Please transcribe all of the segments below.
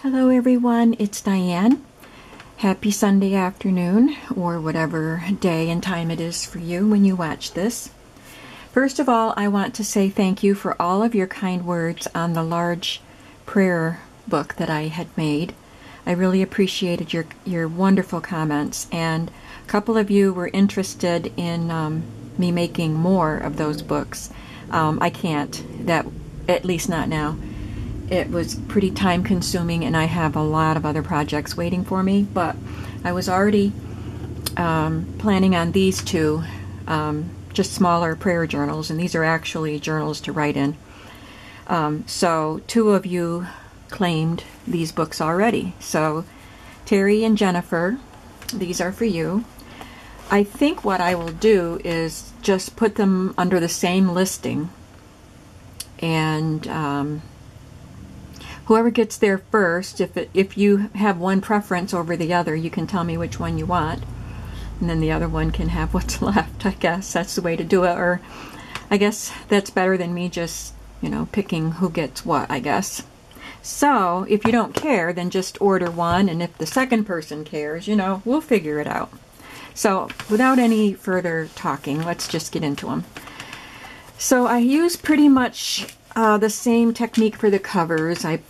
Hello everyone, it's Diane. Happy Sunday afternoon, or whatever day and time it is for you when you watch this. First of all, I want to say thank you for all of your kind words on the large prayer book that I had made. I really appreciated your wonderful comments, and a couple of you were interested in me making more of those books. I can't, at least not now. It was pretty time consuming and I have a lot of other projects waiting for me, but I was already planning on these two, just smaller prayer journals, and these are actually journals to write in. So two of you claimed these books already. So Terry and Jennifer, these are for you. I think what I will do is just put them under the same listing, and whoever gets there first, if you have one preference over the other, you can tell me which one you want, and then the other one can have what's left. I guess that's the way to do it, or I guess that's better than me just, picking who gets what, I guess. So if you don't care, then just order one, and if the second person cares, we'll figure it out. So without any further talking, let's just get into them. So I use pretty much the same technique for the covers. I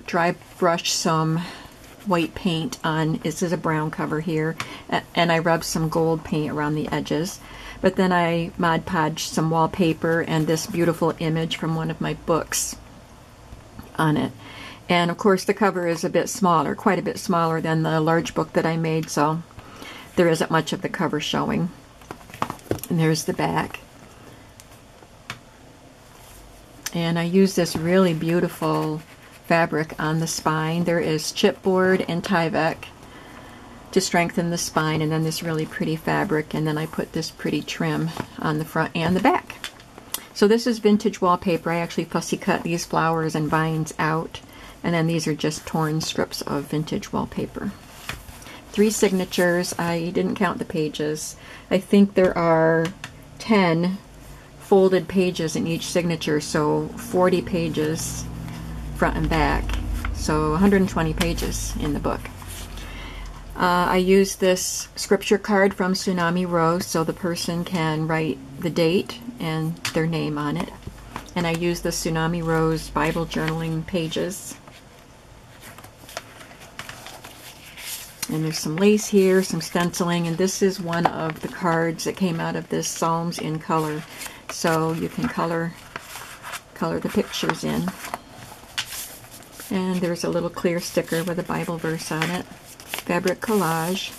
dry brushed some white paint on, this is a brown cover here, and I rubbed some gold paint around the edges. But then I Mod Podged some wallpaper and this beautiful image from one of my books on it. And of course the cover is a bit smaller, quite a bit smaller than the large book that I made, so there isn't much of the cover showing. And there's the back. And I use this really beautiful fabric on the spine. There is chipboard and Tyvek to strengthen the spine, and then this really pretty fabric, and then I put this pretty trim on the front and the back. So this is vintage wallpaper. I actually fussy cut these flowers and vines out, and then these are just torn strips of vintage wallpaper. 3 signatures. I didn't count the pages. I think there are 10 folded pages in each signature, so 40 pages front and back, so 120 pages in the book. I use this scripture card from Tsunami Rose so the person can write the date and their name on it, and I use the Tsunami Rose Bible journaling pages. And there's some lace here, some stenciling, and this is one of the cards that came out of this Psalms in Color. So you can color the pictures in. And there's a little clear sticker with a Bible verse on it. Fabric collage.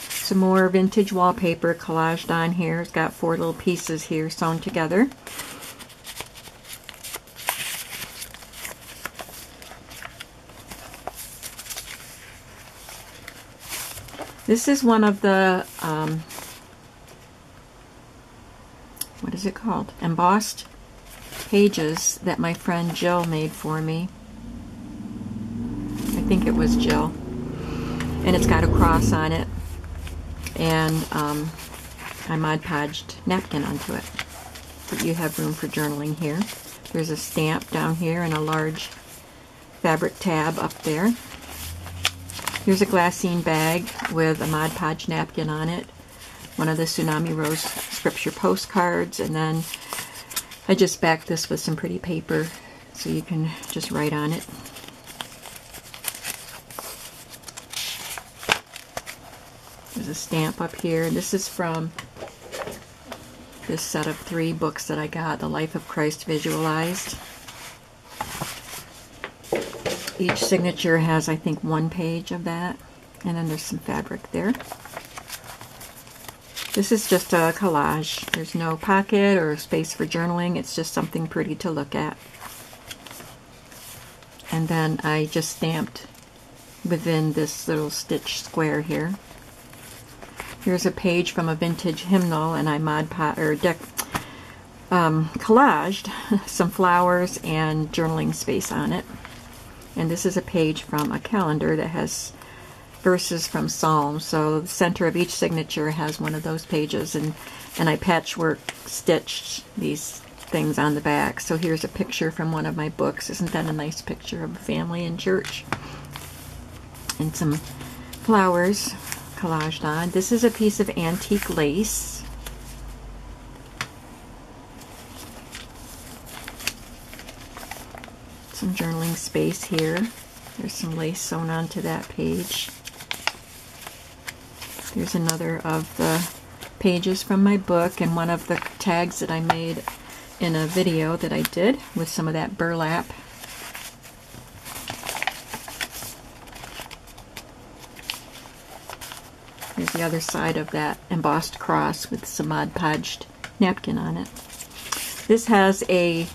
Some more vintage wallpaper collaged on here. It's got 4 little pieces here sewn together. This is one of the what is it called? Embossed pages that my friend Jill made for me. I think it was Jill. And it's got a cross on it. And I Mod Podged napkin onto it. But you have room for journaling here. There's a stamp down here and a large fabric tab up there. Here's a glassine bag with a Mod Podge napkin on it. One of the Tsunami Rose scripture postcards, and then I just backed this with some pretty paper so you can just write on it. There's a stamp up here. This is from this set of 3 books that I got, The Life of Christ Visualized. Each signature has, I think, 1 page of that, and then there's some fabric there. This is just a collage. There's no pocket or space for journaling. It's just something pretty to look at. And then I just stamped within this little stitch square here. Here's a page from a vintage hymnal, and I collaged some flowers and journaling space on it. And this is a page from a calendar that has verses from Psalms. So the center of each signature has one of those pages, and I patchwork stitched these things on the back. So here's a picture from one of my books. Isn't that a nice picture of a family in church? and some flowers collaged on. This is a piece of antique lace. Some journaling space here. There's some lace sewn onto that page. There's another of the pages from my book and one of the tags that I made in a video that I did with some of that burlap. Here's the other side of that embossed cross with some Mod Podged napkin on it. This has a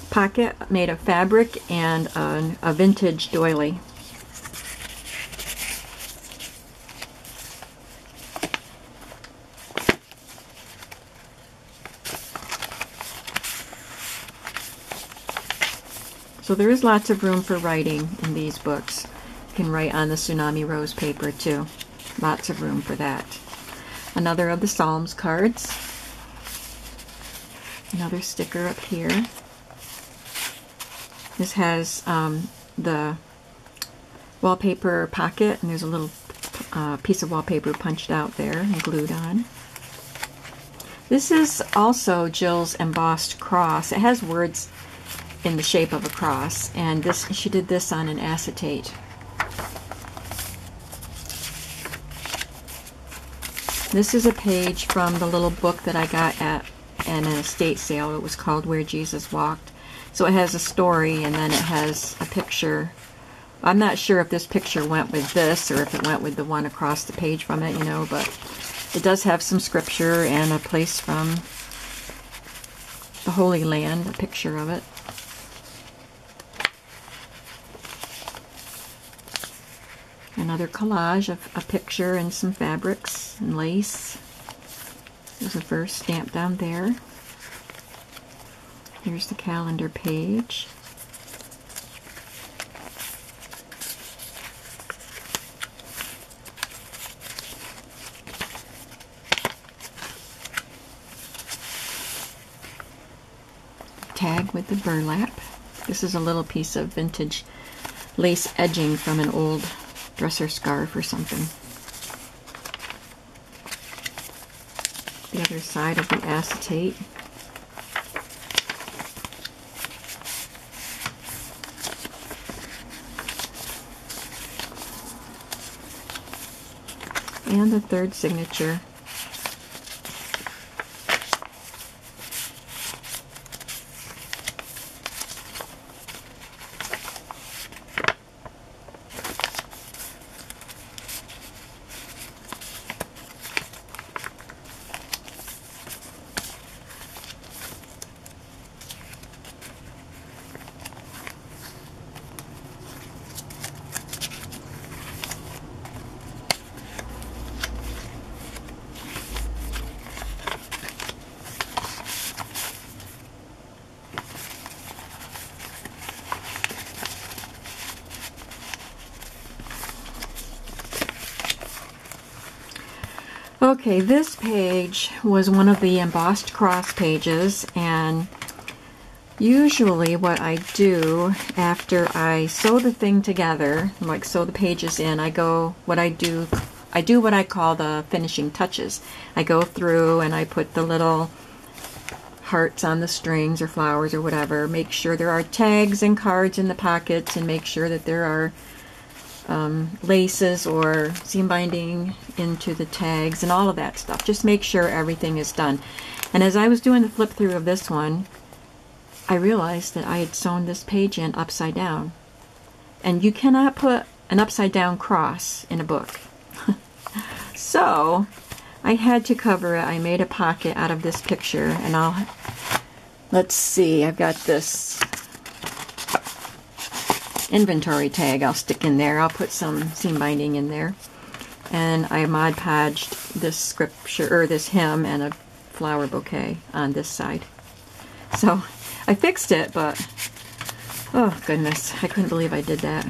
pocket made of fabric and a vintage doily. So there is lots of room for writing in these books. You can write on the Tsunami Rose paper too. Lots of room for that. Another of the Psalms cards. Another sticker up here. This has the wallpaper pocket, and there's a little piece of wallpaper punched out there and glued on. This is also Jill's embossed cross. It has words in the shape of a cross, and she did this on an acetate. This is a page from the little book that I got at an estate sale. It was called Where Jesus Walked. So it has a story, and then it has a picture. I'm not sure if this picture went with this or if it went with the one across the page from it, you know, but it does have some scripture and a place from the Holy Land, a picture of it. Another collage of a picture and some fabrics and lace. There's a verse stamped down there. Here's the calendar page. Tag with the burlap. This is a little piece of vintage lace edging from an old dresser scarf or something. The other side of the acetate. And the third signature. Okay, this page was one of the embossed cross pages, and usually what I do after I sew the thing together, like sew the pages in, I do what I call the finishing touches. I go through and I put the little hearts on the strings or flowers or whatever, make sure there are tags and cards in the pockets, and make sure that there are laces or seam binding into the tags and all of that stuff. Just make sure everything is done. And as I was doing the flip through of this one, I realized that I had sewn this page in upside down. And you cannot put an upside down cross in a book. So I had to cover it. I made a pocket out of this picture, and let's see, I've got this inventory tag I'll stick in there. I'll put some seam binding in there. And I Mod Podged this scripture, or this hymn, and a flower bouquet on this side. So I fixed it, but oh goodness, I couldn't believe I did that.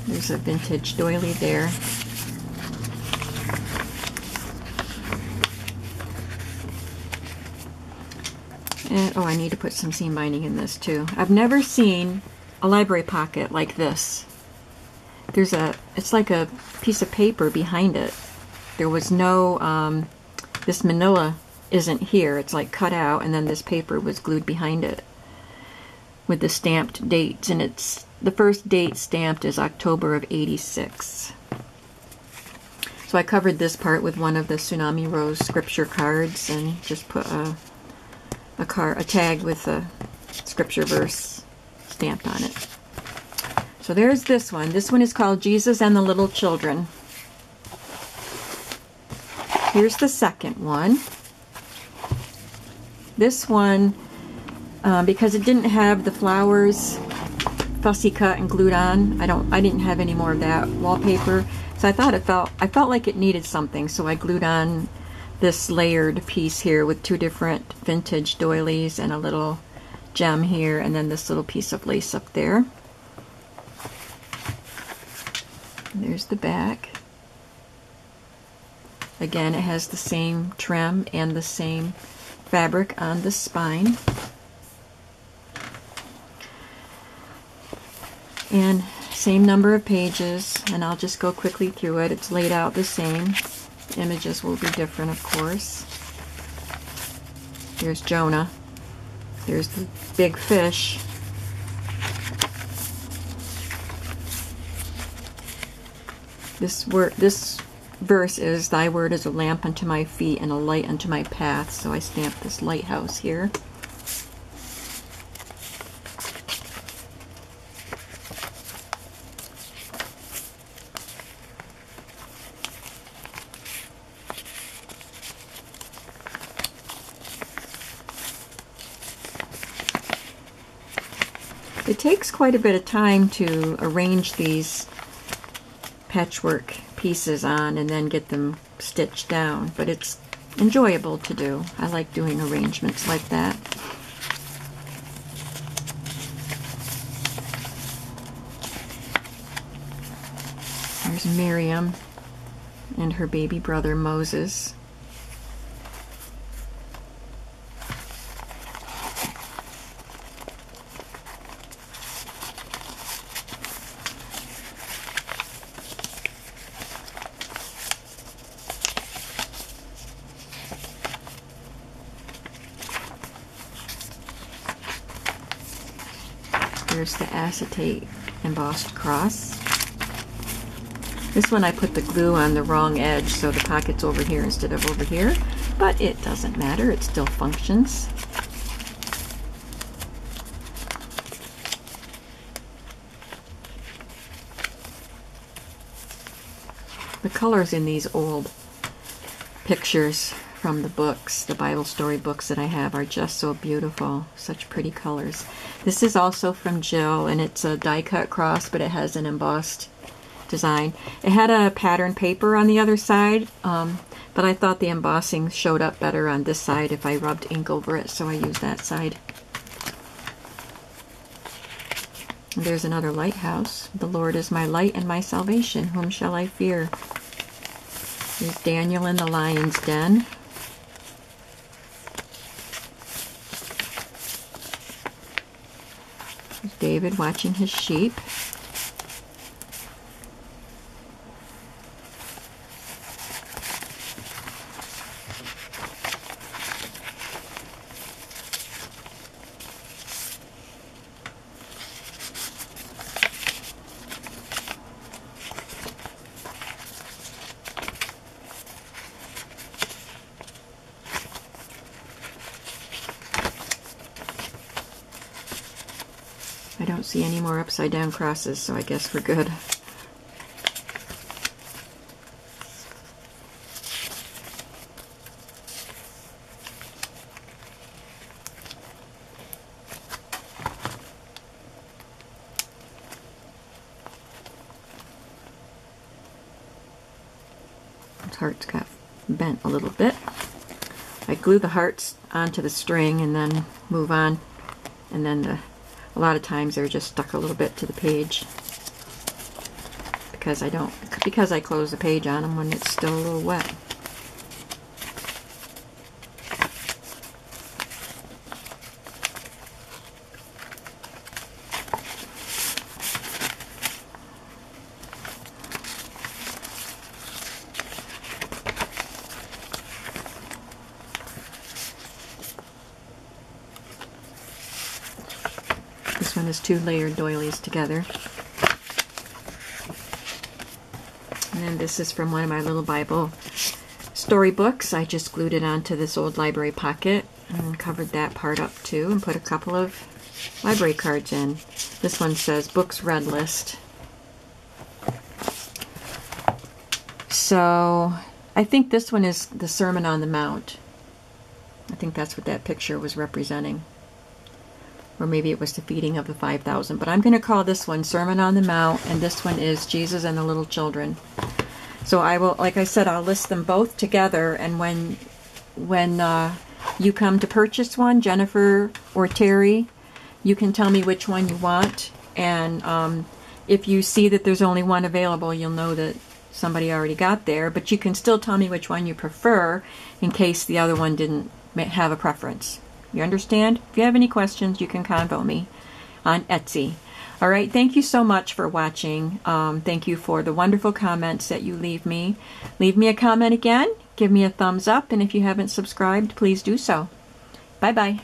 There's a vintage doily there. And oh, I need to put some seam binding in this too. I've never seen a library pocket like this. it's like a piece of paper behind it. There was no, this manila isn't here. It's like cut out, and then this paper was glued behind it with the stamped dates, and it's the first date stamped is October of '86. So I covered this part with one of the Tsunami Rose scripture cards and just put a tag with a scripture verse stamped on it. So there's this one. This one is called Jesus and the Little Children. Here's the second one. This one, because it didn't have the flowers fussy cut and glued on, I didn't have any more of that wallpaper. So I felt like it needed something, so I glued on this layered piece here with two different vintage doilies and a little gem here, and then this little piece of lace up there. There's the back. Again, it has the same trim and the same fabric on the spine. And same number of pages, and I'll just go quickly through it. It's laid out the same. Images will be different, of course. Here's Jonah. There's the big fish. This verse is, "Thy word is a lamp unto my feet and a light unto my path." So I stamped this lighthouse here. It takes quite a bit of time to arrange these patchwork pieces on and then get them stitched down, but it's enjoyable to do. I like doing arrangements like that. There's Miriam and her baby brother Moses. There's the acetate embossed cross. This one I put the glue on the wrong edge, so the pocket's over here instead of over here, but it doesn't matter, it still functions. The colors in these old pictures from the books, the Bible story books that I have, are just so beautiful. Such pretty colors. This is also from Jill, and it's a die cut cross, but it has an embossed design. It had a pattern paper on the other side, but I thought the embossing showed up better on this side if I rubbed ink over it, so I used that side. And there's another lighthouse. "The Lord is my light and my salvation. Whom shall I fear?" There's Daniel in the lion's den. There's David watching his sheep. I don't see any more upside down crosses, so I guess we're good. This heart's got bent a little bit. I glue the hearts onto the string and then move on, and then a lot of times they're just stuck a little bit to the page because I close the page on them when it's still a little wet. one is 2 layered doilies together. And then this is from one of my little Bible storybooks. I just glued it onto this old library pocket and covered that part up too and put a couple of library cards in. This one says Books Read List. So I think this one is the Sermon on the Mount. I think that's what that picture was representing. Or maybe it was the feeding of the 5,000. But I'm going to call this one Sermon on the Mount, and this one is Jesus and the Little Children. So I will, like I said, I'll list them both together, and when you come to purchase one, Jennifer or Terry, you can tell me which one you want, and if you see that there's only one available, you'll know that somebody already got there, but you can still tell me which one you prefer in case the other one didn't have a preference. You understand? If you have any questions, you can convo me on Etsy. All right, thank you so much for watching. Thank you for the wonderful comments that you leave me. Leave me a comment again, give me a thumbs up, and if you haven't subscribed, please do so. Bye-bye.